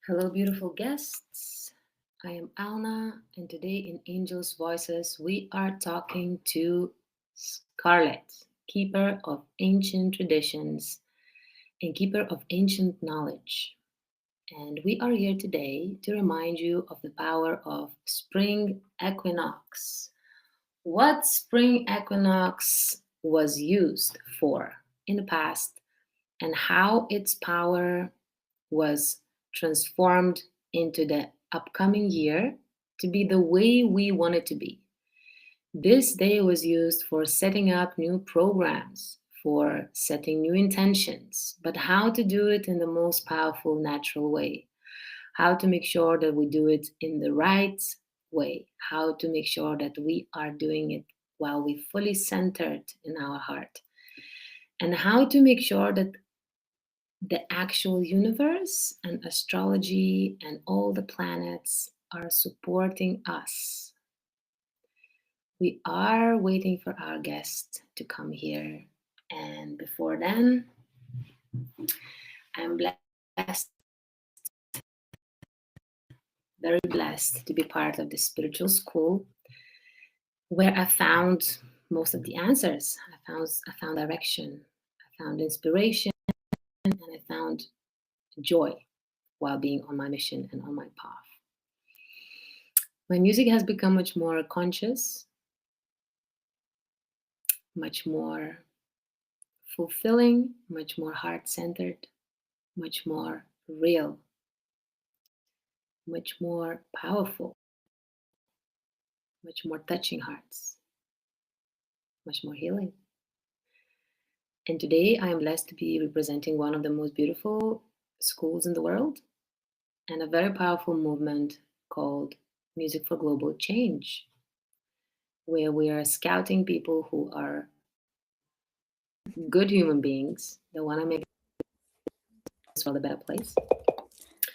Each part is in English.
Hello, beautiful guests. I am Alna, and today in Angels' Voices, we are talking to Scarlett, keeper of ancient traditions and keeper of ancient knowledge. And we are here today to remind you of the power of spring equinox. What spring equinox was used for in the past, and how its power was transformed into the upcoming year to be the way we want it to be. This day was used for setting up new programs, for setting new intentions, but how to do it in the most powerful, natural way. How to make sure that we do it in the right way. How to make sure that we are doing it while we fully centered in our heart. And how to make sure that the actual universe and astrology and all the planets are supporting us. We are waiting for our guest to come here. And before then, I'm very blessed to be part of the spiritual school where I found most of the answers. I found direction, I found inspiration, and I found joy while being on my mission and on my path. My music has become much more conscious, much more fulfilling, much more heart centered, much more real, much more powerful, much more touching hearts, much more healing. And today I am blessed to be representing one of the most beautiful schools in the world and a very powerful movement called Music for Global Change, where we are scouting people who are good human beings that want to make this world a better place.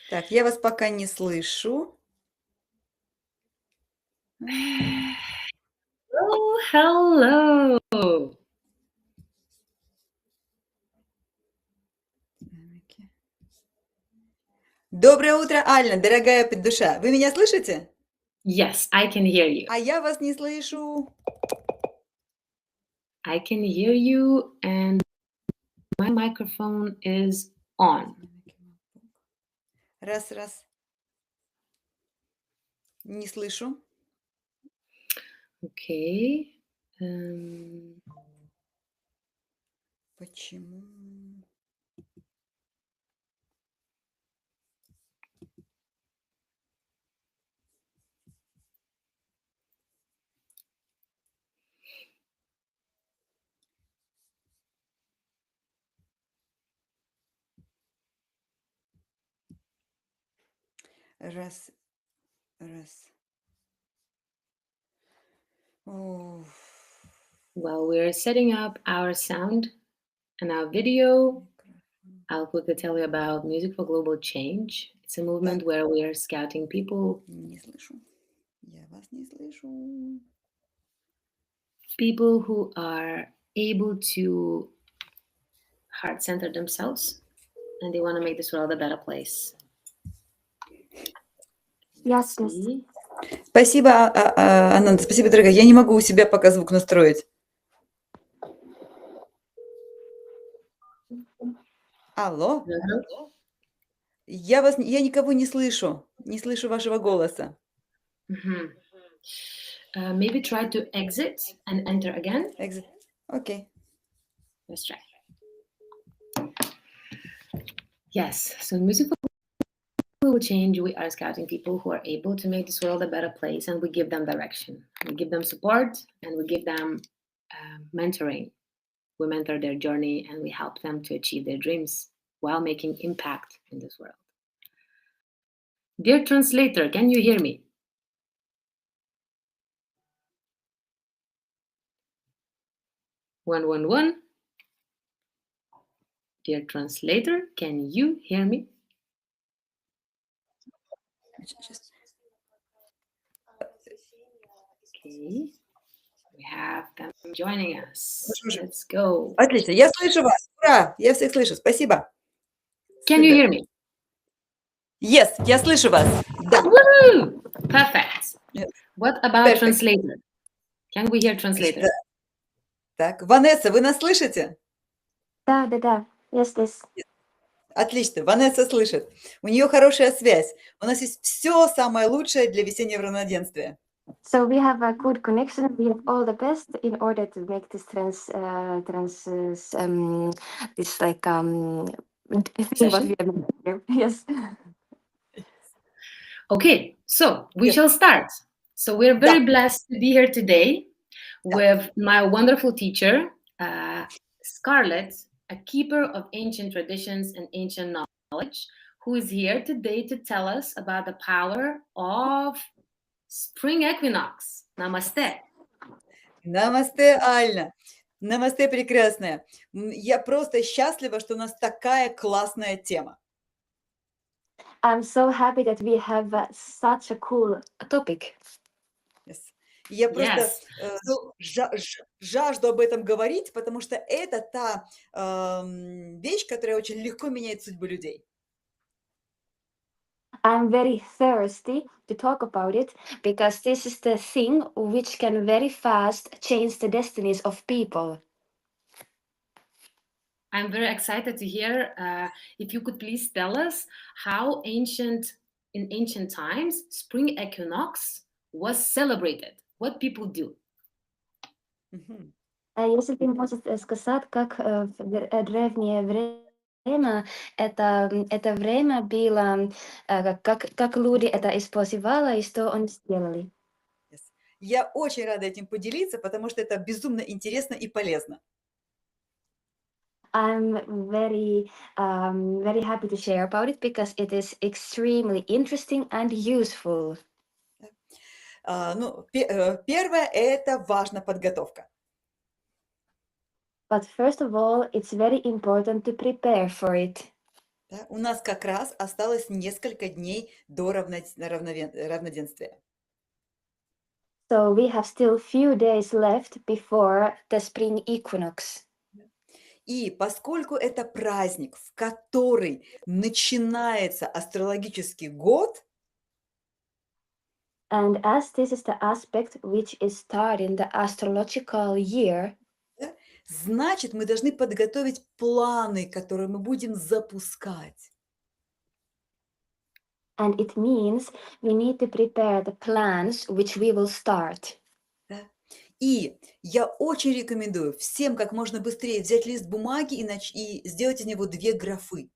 Так, я вас пока не слышу. Oh, hello. Доброе утро, Альна, дорогая душа. Вы меня слышите? Yes, I can hear you. А я вас не слышу. I can hear you, and my microphone is on. Раз. Не слышу. Okay. Почему? Раз. Oh. Well, we're setting up our sound and our video. I'll quickly tell you about Music for Global Change. It's a movement where we are scouting people. Не слышу. Я вас не слышу. People who are able to heart center themselves and they want to make this world a better place. Yes. See? Спасибо, Ананда, спасибо, дорогая. Я не могу у себя пока звук настроить. Алло? Я никого не слышу вашего голоса. Maybe try to exit and enter again. Exit. Okay. Let's try. Yes, so Music for Global Change, we are scouting people who are able to make this world a better place, and we give them direction. We give them support, and we give them mentoring. We mentor their journey, and we help them to achieve their dreams while making impact in this world. Dear translator, can you hear me? One. Dear translator, can you hear me? Okay, we have them joining us. Let's go. Отлично, я слышу вас. Ура! Я всех слышу. Спасибо. Can you hear me? Yes, я слышу вас. Да. Woo! Perfect. Yes, What about perfect. translator? Can we hear Да. translator? Так, Ванесса, вы нас слышите? Да. Yes. Отлично, Ванесса слышит. У нее хорошая связь. У нас есть все самое лучшее для весеннего равноденствия. So we have a good connection. We have all the best in order to make this this like thing what Session? we are doing here. Yes. Okay, so we Yes. shall start. So we're very blessed to be here today Да. with my wonderful teacher, Scarlett, a keeper of ancient traditions and ancient knowledge, who is here today to tell us about the power of spring equinox. Namaste. Намасте, Альна. Намасте, прекрасная. Я просто счастлива, что у нас такая классная тема. I'm so happy that we have such a cool topic. Yes. Я просто Yes. жажду об этом говорить, потому что это та вещь, которая очень легко меняет судьбу людей. I'm very thirsty to talk about it because this is the thing which can very fast change the destinies of people. I'm very excited to hear if you could please tell us how in ancient times, spring equinox was celebrated. What people do. Мгм. Если ты можешь сказать, как в древнее время это время было, как люди это использовали и что они сделали. Yes. Я очень рада этим поделиться, потому что это безумно интересно и полезно. I'm very happy to share about it because it is extremely interesting and useful. Первое – это важна подготовка. But first of all, it's very important to prepare for it. Да? У нас как раз осталось несколько дней до равноденствия. So we have still few days left before the spring equinox. И поскольку это праздник, в который начинается астрологический год, And as this is the aspect which is starting the astrological year, значит, мы должны подготовить планы, которые мы будем запускать. and it means we need to prepare the plans which we will start. Да? И я очень рекомендую всем как можно быстрее взять лист бумаги и сделать из него 2 графы.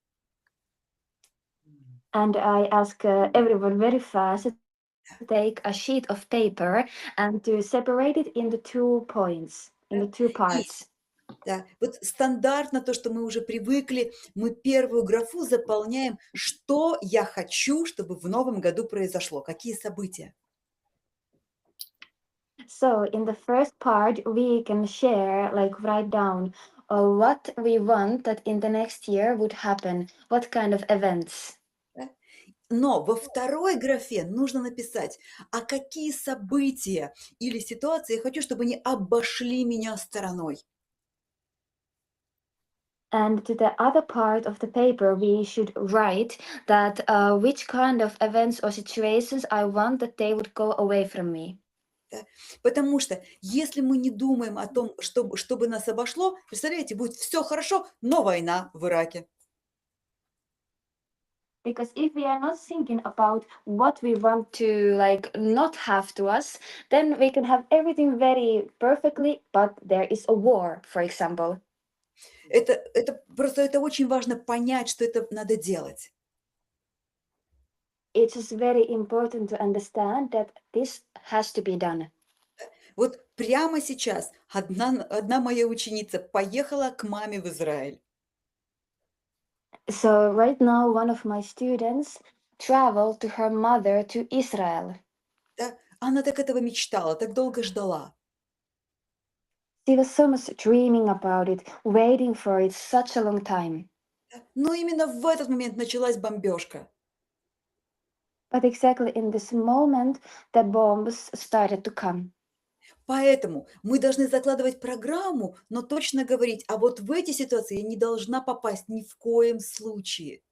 And I ask everyone very fast to take a sheet of paper and to separate it into 2 points, into 2 parts. Да, вот стандартно то, что мы уже привыкли, мы первую графу заполняем, что я хочу, чтобы в новом году произошло, какие события. So in the first part, we can share, like write down what we want that in the next year would happen, what kind of events. Но во второй графе нужно написать, а какие события или ситуации я хочу, чтобы они обошли меня стороной. And to the other part of the paper, we should write that which kind of events or situations I want that they would go away from me. Потому что если мы не думаем о том, чтобы нас обошло, представляете, будет все хорошо, но война в Ираке. Because if we are not thinking about what we want to like not have to us, then we can have everything very perfectly, but there is a war, for example. Это просто это очень важно понять, что это надо делать. It's just very important to understand that this has to be done. Вот прямо сейчас одна моя ученица поехала к маме в Израиль. So right now, one of my students traveled to her mother to Israel. Да? Она так этого мечтала, так долго ждала. She was so much dreaming about it, waiting for it such a long time. Но именно в этот момент началась бомбежка. But exactly in this moment, the bombs started to come. Поэтому мы должны закладывать программу, но точно говорить, а вот в эти ситуации я не должна попасть ни в коем случае.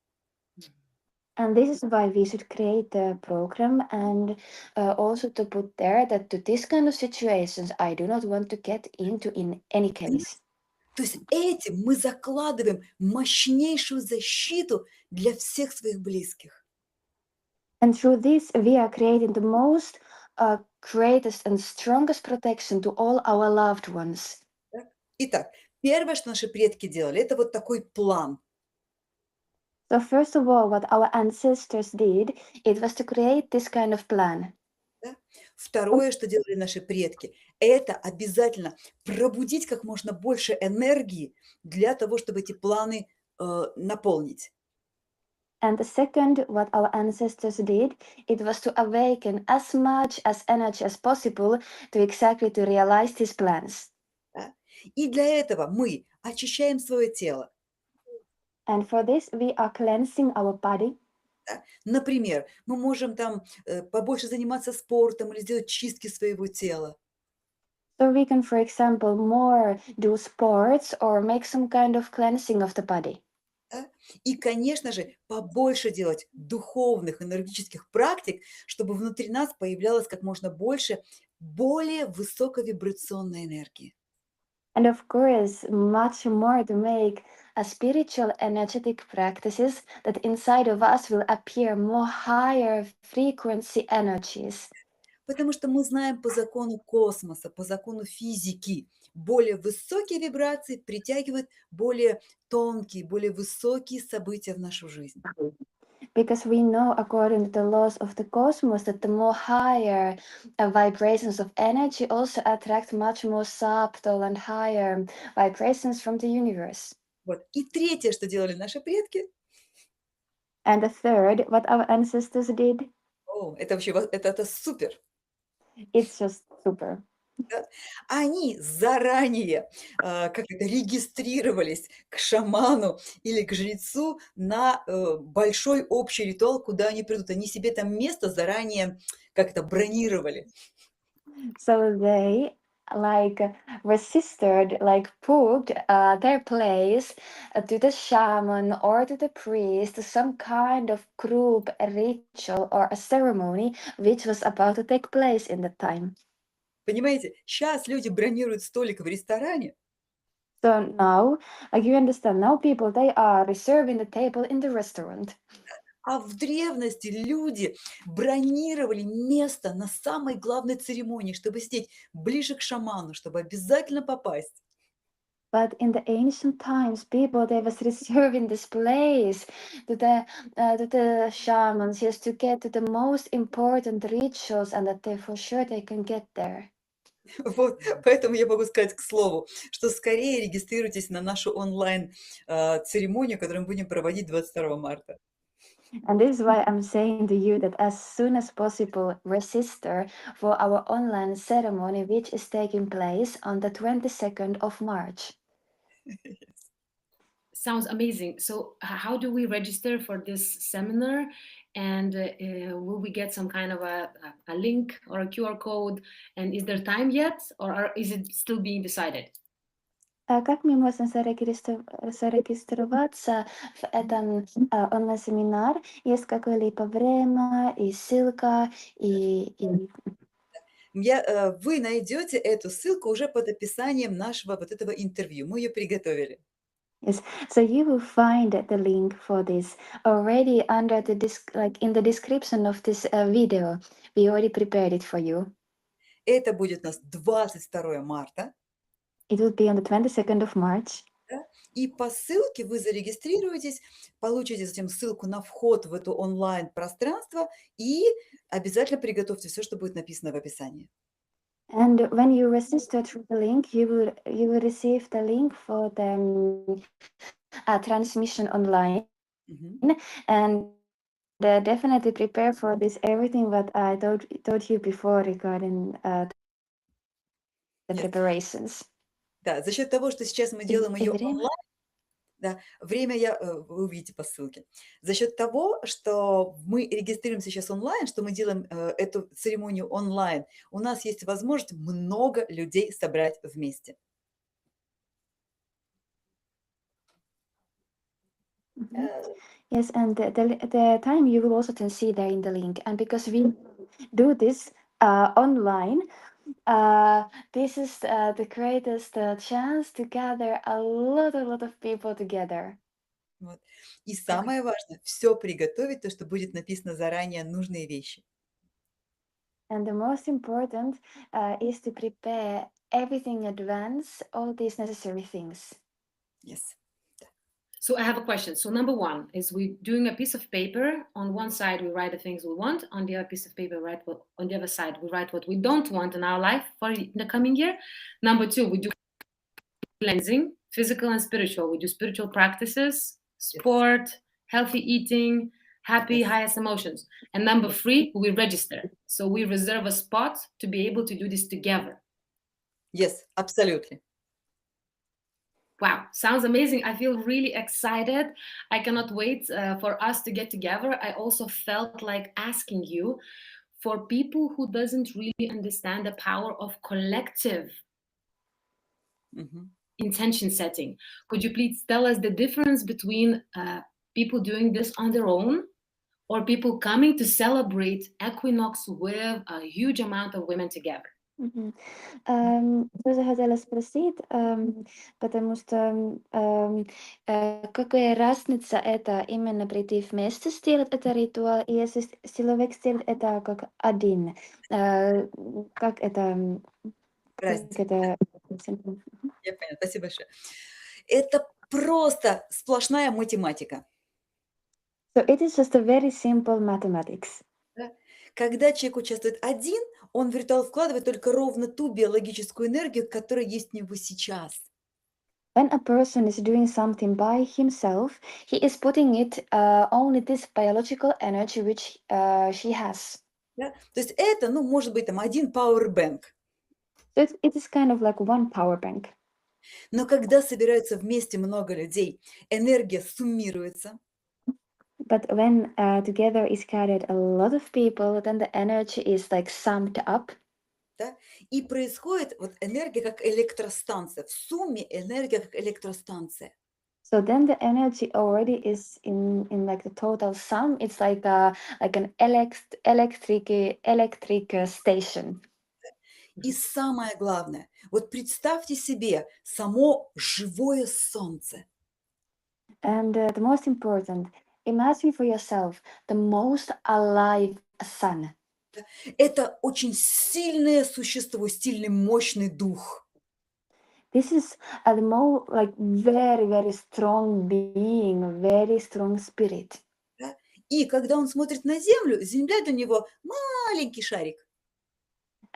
And this is why we should create a program and also to put there that to this kind of situations I do not want to get into in any case. То есть этим мы закладываем мощнейшую защиту для всех своих близких. And through this, we are creating the most greatest and strongest protection to all our loved ones. Да? Итак, первое, что наши предки делали, это вот такой план. So first of all, what our ancestors did, it was to create this kind of plan. Да? Второе, что делали наши предки, это обязательно пробудить как можно больше энергии для того, чтобы эти планы наполнить. And the second, what our ancestors did, it was to awaken as much as energy as possible to exactly to realize these plans. Да? И для этого мы очищаем свое тело. And for this, we are cleansing our body. Да? Например, мы можем там побольше заниматься спортом или сделать чистки своего тела. So we can, for example, more do sports or make some kind of cleansing of the body. Да? И, конечно же, побольше делать духовных, энергетических практик, чтобы внутри нас появлялось как можно больше более высоковибрационной энергии. And of course, much more to make a spiritual energetic practices that inside of us will appear more higher frequency energies. Потому что мы знаем по закону космоса, по закону физики, более высокие вибрации притягивают более тонкие, более высокие события в нашу жизнь. Because we know, according to the laws of the cosmos, that the more higher vibrations of energy also attract much more subtle and higher vibrations from the universe. Вот. И третье, что делали наши предки, And the third, what our ancestors did, это вообще это супер. it's just super. Да? Они заранее как это, регистрировались к шаману или к жрецу на большой общий ритуал, куда они придут. Они себе там место заранее как это бронировали. So they like registered, like booked their place to the shaman or to the priest, to some kind of group, a ritual or a ceremony which was about to take place in the time. Понимаете, сейчас люди бронируют столик в ресторане, So now, like you understand, now people they are reserving the table in the restaurant. а в древности люди бронировали место на самой главной церемонии, чтобы сидеть ближе к шаману, чтобы обязательно попасть. But in the ancient times, people they was reserving this place to the shamans, just to get to the most important rituals, and that they for sure they can get there. Вот, поэтому я могу сказать к слову, что скорее регистрируйтесь на нашу онлайн-церемонию, которую мы будем проводить 22 марта. And this is why I'm saying to you that as soon as possible, register for our online ceremony, which is taking place on the 22nd of March. Sounds amazing. So, how do we register for this seminar? And will we get some kind of a link or a QR code? And is there time yet, or is it still being decided? Как мы можем зарегистрироваться в этом онлайн-семинар? Есть какое-либо время и ссылка, и Вы найдете эту ссылку уже под описанием нашего вот этого интервью. Мы ее приготовили. Yes, so you will find the link for this already under the in the description of this video. We already prepared it for you. Это будет у нас 22 марта. It will be on the 22nd of March. Да? И по ссылке вы зарегистрируетесь, получите затем ссылку на вход в это онлайн-пространство и обязательно приготовьте все, что будет написано в описании. And when you register through the link, you will receive the link for the transmission online. Мгм. And definitely prepare for this everything what I told you before regarding the Yes. preparations. Да, за счет того, что сейчас мы делаем И ее время? онлайн, да, время вы увидите по ссылке. За счет того, что мы регистрируемся сейчас онлайн, что мы делаем эту церемонию онлайн, у нас есть возможность много людей собрать вместе. Mhm. Yes, and the time you will also then see there in the link. And because we do this online, this is the greatest chance to gather a lot of people together. Вот. И самое важное, все приготовить, то, что будет написано заранее, нужные вещи. And the most important is to prepare everything in advance, all these necessary things. Yes. So I have a question. So number one is we doing a piece of paper. On one side, we write the things we want. On the other piece of paper, on the other side, we write what we don't want in our life for the coming year. Number two, we do cleansing, physical and spiritual. We do spiritual practices, sport, healthy eating, happy, Yes. highest emotions. And number three, we register. So we reserve a spot to be able to do this together. Yes, absolutely. Wow, sounds amazing. I feel really excited. I cannot wait for us to get together. I also felt like asking you, for people who doesn't really understand the power of collective Мгм. intention setting, could you please tell us the difference between people doing this on their own or people coming to celebrate equinox with a huge amount of women together? Мгм. Тоже хотела спросить, потому что какая разница это именно прийти вместе сделать это ритуал, и если человек сделает это как один, как это, как Разница. это, Я поняла. Спасибо большое. Это просто сплошная математика. So it is just a very simple mathematics. Да? Когда человек участвует один, он в ритуал вкладывает только ровно ту биологическую энергию, которая есть у него сейчас. When a person is doing something by himself, he is putting it only this biological energy which she has. Да? То есть это, ну, может быть, там один powerbank. So it is kind of like one power bank. Но когда собираются вместе много людей, энергия суммируется, But when together is gathered a lot of people, then the energy is like summed up. да, и происходит вот энергия как электростанция. В сумме энергия как электростанция. So then the energy already is in like the total sum. It's like an electric station. И самое главное, вот представьте себе само живое солнце. And the most important, imagine for yourself the most alive sun. Это очень сильное существо, сильный, мощный дух. This is a more like very, very strong being, a very strong spirit. Да? И когда он смотрит на Землю, Земля для него маленький шарик.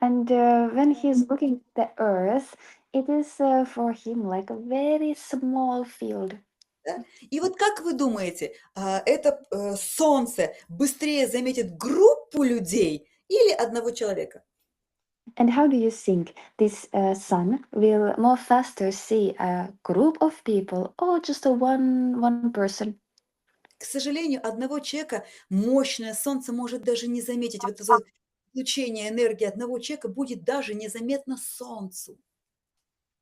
And when he's looking at the earth, it is for him like a very small field. Да? И вот как вы думаете, это Солнце быстрее заметит группу людей или одного человека? And how do you think this sun will more faster see a group of people or just a one person? К сожалению, одного человека мощное Солнце может даже не заметить. Вот это излучение энергии одного человека будет даже незаметно Солнцу.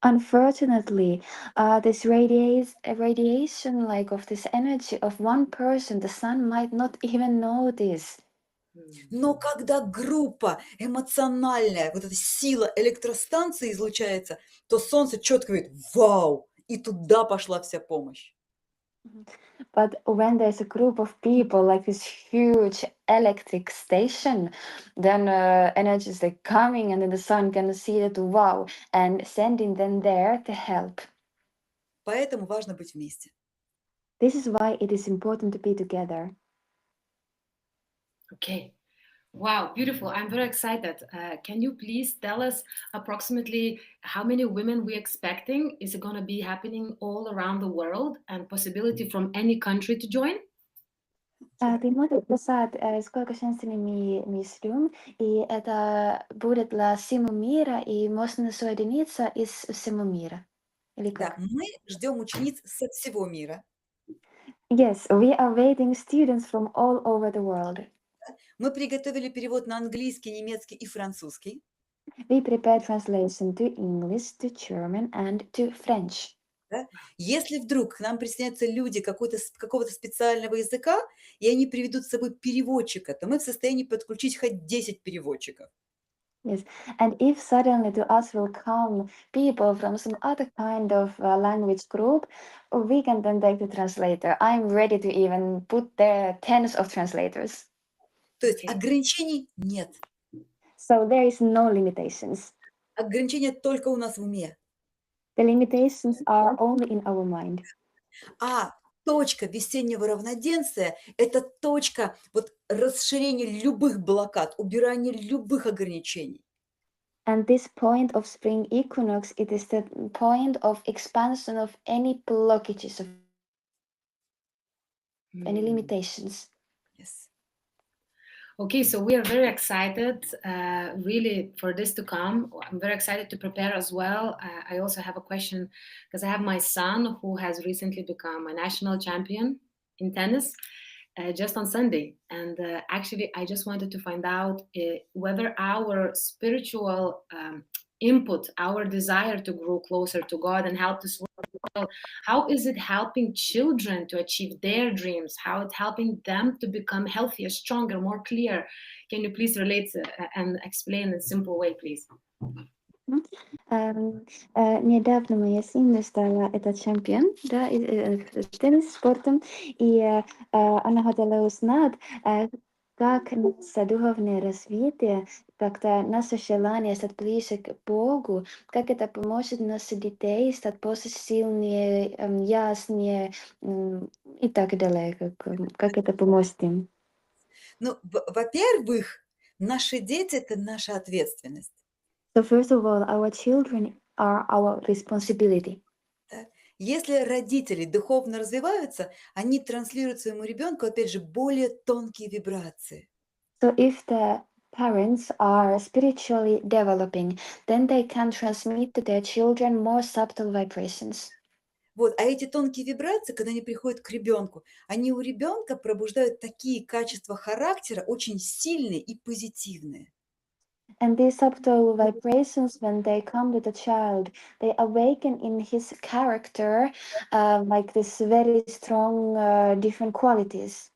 Unfortunately, this radiation like of this energy of one person, the sun might not even notice. Но когда группа эмоциональная, вот эта сила электростанции излучается, то Солнце четко говорит: «Вау!» И туда пошла вся помощь. But when there's a group of people like this huge electric station, then energy is like coming, and then the sun can see that wow, and sending them there to help. Поэтому важно быть вместе. This is why it is important to be together. Okay. Wow, beautiful. I'm very excited. Can you please tell us approximately how many women we're expecting? Is it going to be happening all around the world and possibility from any country to join? Ты можешь писать, сколько женщин мы ждем, и это будет для всего мира, и можно соединиться из всего мира. Или Да, как? мы ждем учениц со всего мира. Yes, we are waiting students from all over the world. Мы приготовили перевод на английский, немецкий и французский. We prepare translation to English, to German, and to French. Да? Если вдруг к нам присоединятся люди какого-то специального языка, и они приведут с собой переводчика, то мы в состоянии подключить хоть 10 переводчиков. Yes, and if suddenly to us will come people from some other kind of language group, we can then take the translator. I'm ready to even put there tens of translators. То есть Okay. ограничений нет. So there is no limitations. Ограничения только у нас в уме. The limitations are only in our mind. А точка весеннего равноденствия — это точка вот расширения любых блокад, убирания любых ограничений. And this point of spring equinox, it is the point of expansion of any blockages, of any Mm. limitations. Yes. Okay, so we are very excited, really, for this to come. I'm very excited to prepare as well. I also have a question because I have my son who has recently become a national champion in tennis just on Sunday. And actually, I just wanted to find out whether our spiritual input, our desire to grow closer to God and help this world, how is it helping children to achieve their dreams? How it's helping them to become healthier, stronger, more clear? Can you please relate and explain in a simple way, please? Мгм. Недавно моя сын стала это чемпион, да, теннис спортом, и она хотела узнать, как наше духовное развитие, как-то наше желание стать ближе к Богу, как это поможет нашим детей стать больше сильнее, яснее, и так далее, как это поможет им. Ну, во-первых, наши дети — это наша ответственность. So first of all, our children are our responsibility. Да. Если родители духовно развиваются, они транслируют своему ребенку, опять же, более тонкие вибрации. So if the parents are spiritually developing, then they can transmit to their children more subtle vibrations. Вот, а эти тонкие вибрации, когда они приходят к ребенку, они у ребенка пробуждают такие качества характера очень сильные и позитивные. And these subtle vibrations, when they come to the child, they awaken in his character like this very strong different qualities.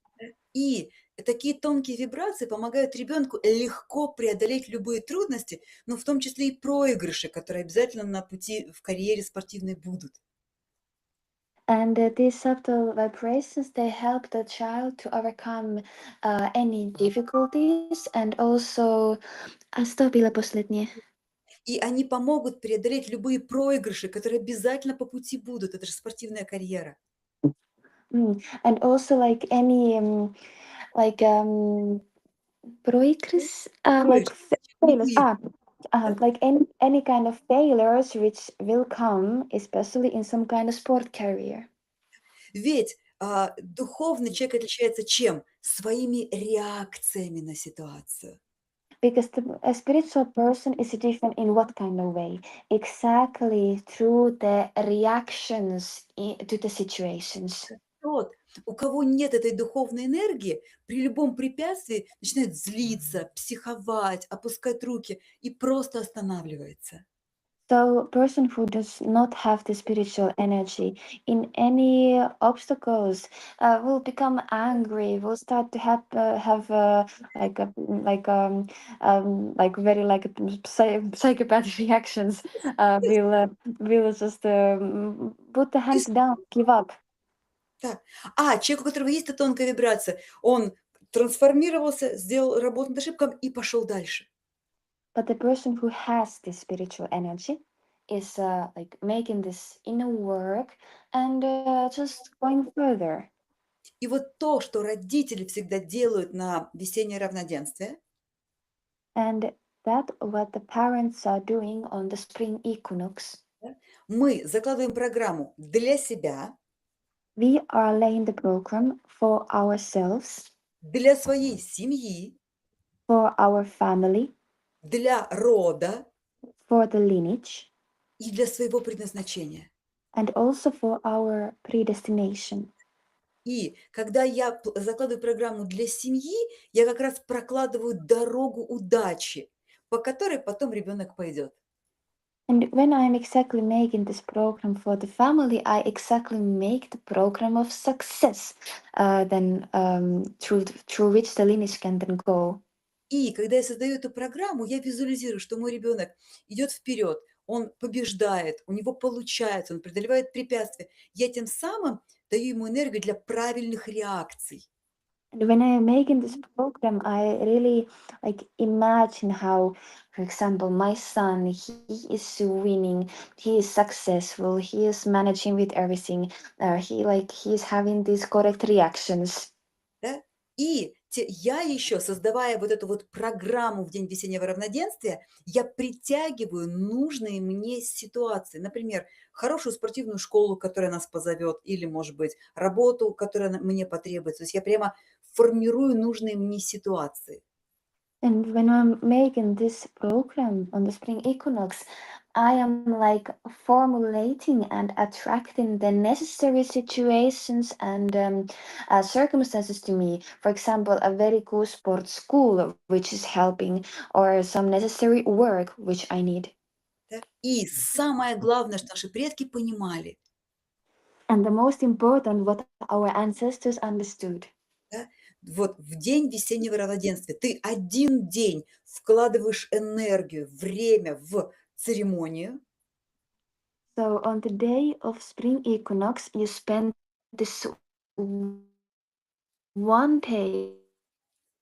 И такие тонкие вибрации помогают ребенку легко преодолеть любые трудности, но в том числе и проигрыши, которые обязательно на пути в карьере спортивной будут. And these subtle vibrations, they help the child to overcome any difficulties and also... А что было последнее? И они помогут преодолеть любые проигрыши, которые обязательно по пути будут. Это же спортивная карьера. And also like any like progress, like failures. Да. Like any kind of failures which will come, especially in some kind of sport career. Ведь духовный человек отличается чем? Своими реакциями на ситуацию. Because a spiritual person is different in what kind of way? Exactly through the reactions to the situations. Тот, у кого нет этой духовной энергии, при любом препятствии начинает злиться, психовать, опускать руки и просто останавливается. So, a person who does not have the spiritual energy in any obstacles will become angry. Will start to have like very like psychopathic reactions. Will just put the hands down, give up. Так. Человек, у которого есть эта тонкая вибрация, он трансформировался, сделал работу над ошибками и пошел дальше. But the person who has this spiritual energy is like making this inner work and just going further. И вот то, что родители всегда делают на весеннее равноденствие, And that what the parents are doing on the spring equinox. да, мы закладываем программу для себя, We are laying the program for ourselves, для своей семьи, for our family, для рода for the lineage, и для своего предназначения. and also for our predestination. И когда я закладываю программу для семьи, я как раз прокладываю дорогу удачи, по которой потом ребенок пойдет. And when I'm exactly making this program for the family, I exactly make the program of success, then through which the lineage can then go. И когда я создаю эту программу, я визуализирую, что мой ребенок идет вперед, он побеждает, у него получается, он преодолевает препятствия. Я тем самым даю ему энергию для правильных реакций. And when I'm making this program, I really like imagine how, for example, my son, he is winning, he is successful, he is managing with everything, he's having these correct reactions. Да? Я еще, создавая вот эту вот программу в День весеннего равноденствия, я притягиваю нужные мне ситуации. Например, хорошую спортивную школу, которая нас позовет, или, может быть, работу, которая мне потребуется. То есть я прямо формирую нужные мне ситуации. And when I'm making this program on the spring equinox, I am like formulating and attracting the necessary situations and circumstances to me. For example, a very cool sports school, which is helping, or some necessary work, which I need. Да? И самое главное, что наши предки понимали, And the most important, what our ancestors understood. да, вот в день весеннего равноденствия ты один день вкладываешь энергию, время в церемонию, So on the day of spring equinox, you spend this one day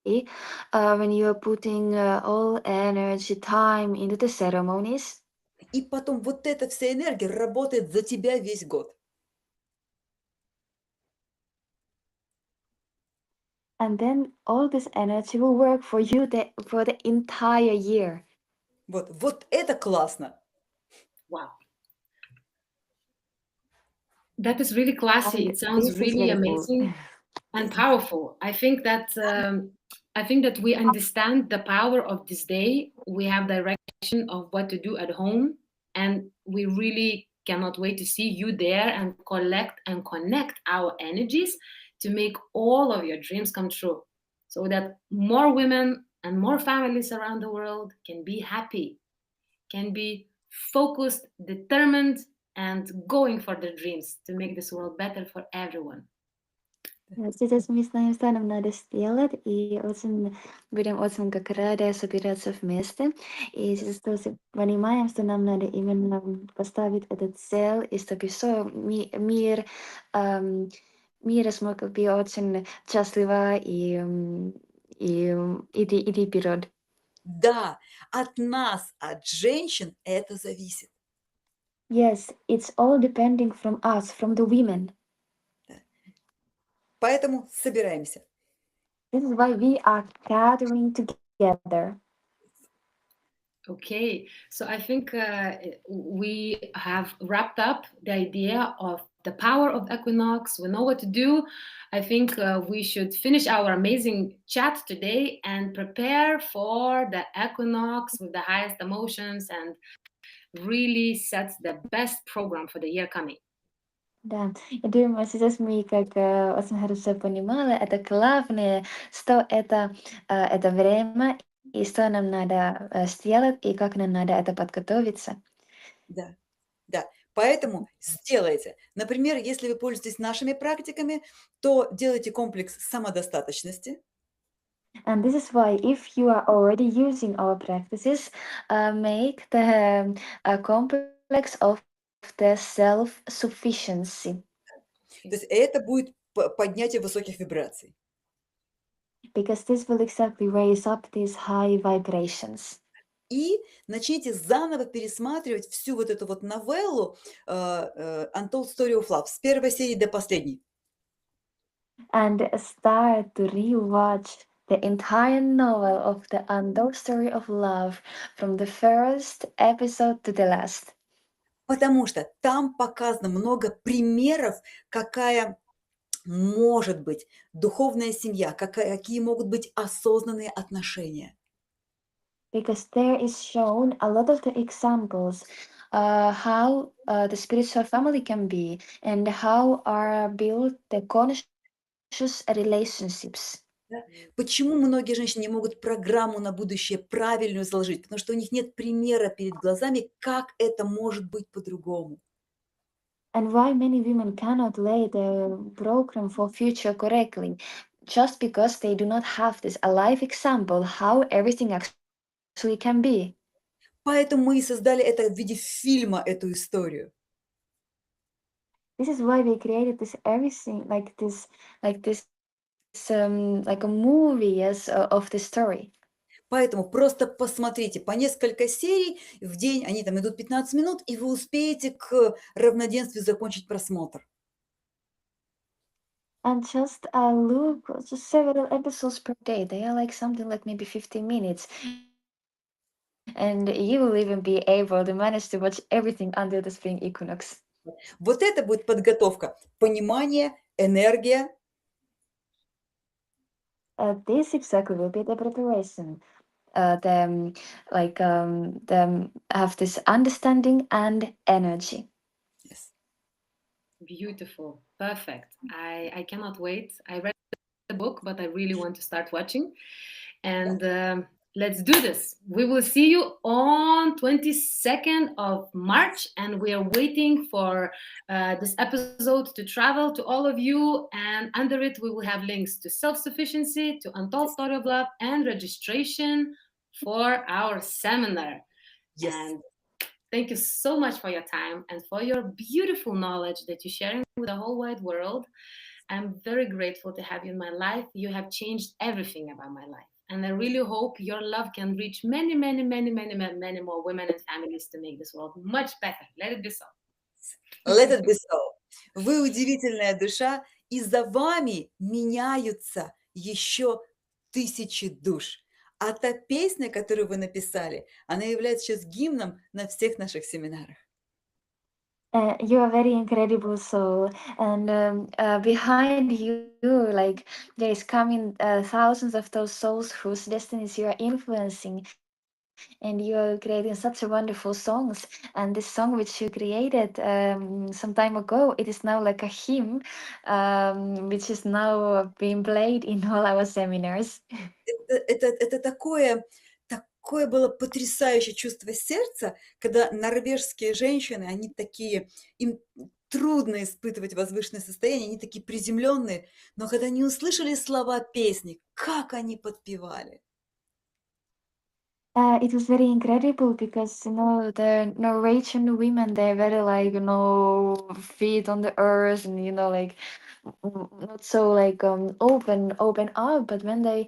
when you are putting all energy, time into the ceremonies, и потом вот эта вся энергия работает за тебя весь год. and then all this energy will work for you for the entire year. Вот это классно. Wow. That is really classy. And It sounds this is really very cool. amazing and powerful. I think that we understand the power of this day. We have direction of what to do at home, and we really cannot wait to see you there and collect and connect our energies to make all of your dreams come true, so that more women and more families around the world can be happy, can be focused, determined, and going for their dreams to make this world better for everyone. Сейчас мы с нами станем надо сделать, и очень будем очень как рады собираться вместе. И сейчас тоже понимаем, что нам надо именно поставить этот цель, и чтобы все мир смог быть очень счастливо и вперед. Да, от нас, от женщин это зависит. Yes, it's all depending from us, from the women. Поэтому собираемся. This is why we are gathering together. Okay, so I think we have wrapped up the idea of the power of equinox. We know what to do. I think we should finish our amazing chat today and prepare for the equinox with the highest emotions and really set the best program for the year coming. Да, я думаю, сейчас мы как очень хорошо понимали, это главное, что это время, и что нам надо сделать, и как нам надо это подготовиться. Да, да. Поэтому сделайте. Например, если вы пользуетесь нашими практиками, то делайте комплекс самодостаточности. And this is why, if you are already using our practices, make the complex of the self-sufficiency. То есть это будет поднятие высоких вибраций. Because this will exactly raise up these high vibrations. И начните заново пересматривать всю вот эту вот новеллу Untold Story of Love с первой серии до последней. And start to rewatch the entire novel of the Untold Story of Love from the first episode to the last. Потому что там показано много примеров, какая может быть духовная семья, какие могут быть осознанные отношения. Because there is shown a lot of the examples how the spiritual family can be and how are built the conscious relationships. Да? Почему многие женщины не могут программу на будущее правильную заложить? Потому что у них нет примера перед глазами, как это может быть по-другому. And why many women cannot lay the program for future correctly? Just because they do not have this alive example how everything actually can be. Поэтому мы и создали это в виде фильма, эту историю. This is why we created this everything like this, like a movie as of the story. Поэтому просто посмотрите по несколько серий в день, они там идут 15 минут, и вы успеете к равноденствию закончить просмотр. And just look, just several episodes per day. They are like something like maybe 15 minutes. And you will even be able to manage to watch everything until the spring equinox. Вот это будет подготовка, понимание, энергия. This exactly will be the preparation. Them have this understanding and energy. Yes. Beautiful. Perfect. I cannot wait. I read the book, but I really want to start watching. And let's do this. We will see you on 22nd of March, and we are waiting for this episode to travel to all of you. And under it, we will have links to self-sufficiency, to Untold Story of Love, and registration for our seminar. Yes. And thank you so much for your time and for your beautiful knowledge that you're sharing with the whole wide world. I'm very grateful to have you in my life. You have changed everything about my life. And I really hope your love can reach many, many, many, many, many, many more women and families to make this world much better. Let it be so. Let it be so. Вы удивительная душа, и за вами меняются еще тысячи душ. А та песня, которую вы написали, она является сейчас гимном на всех наших семинарах. You are very incredible soul, and behind you, like there is coming thousands of those souls whose destinies you are influencing, and you are creating such a wonderful songs. And this song which you created some time ago, it is now like a hymn, which is now being played in all our seminars. Это такое было потрясающее чувство сердца, когда норвежские женщины, они такие, им трудно испытывать возвышенное состояние, они такие приземленные, но когда они услышали слова песни, как они подпевали. It was very incredible because the Norwegian women, they're very like feet on the earth, and like not so like open up. But when they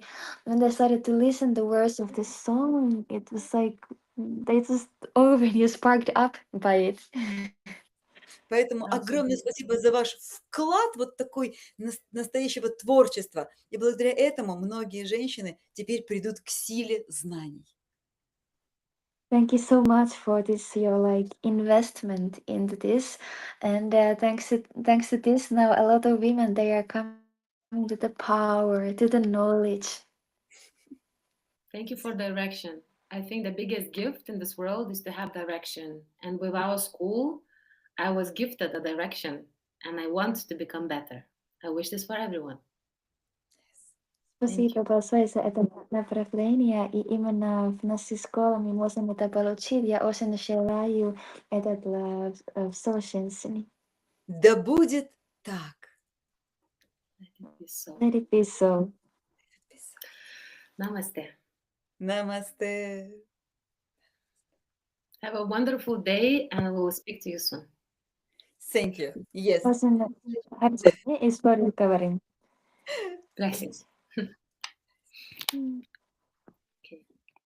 started to listen the words of the song, it was like they just already sparked up by it. Поэтому огромное спасибо за ваш вклад вот такой настоящего творчества. И благодаря этому многие женщины теперь придут к силе знаний. Thank you so much for this your like investment into this, and thanks to this now a lot of women they are coming to the power, to the knowledge. Thank you for direction. I think the biggest gift in this world is to have direction. And with our school, I was gifted a direction and I want to become better. I wish this for everyone. Спасибо большое за это направление, и именно в нашей школе мы можем это получить. Я очень желаю это для всех женщин. Да будет так. Let it be so. Let it be so. Namaste. Namaste. Have a wonderful day and we will speak to you soon. Thank you. Yes. Очень хорошо. И скоро поговорим. Blessings.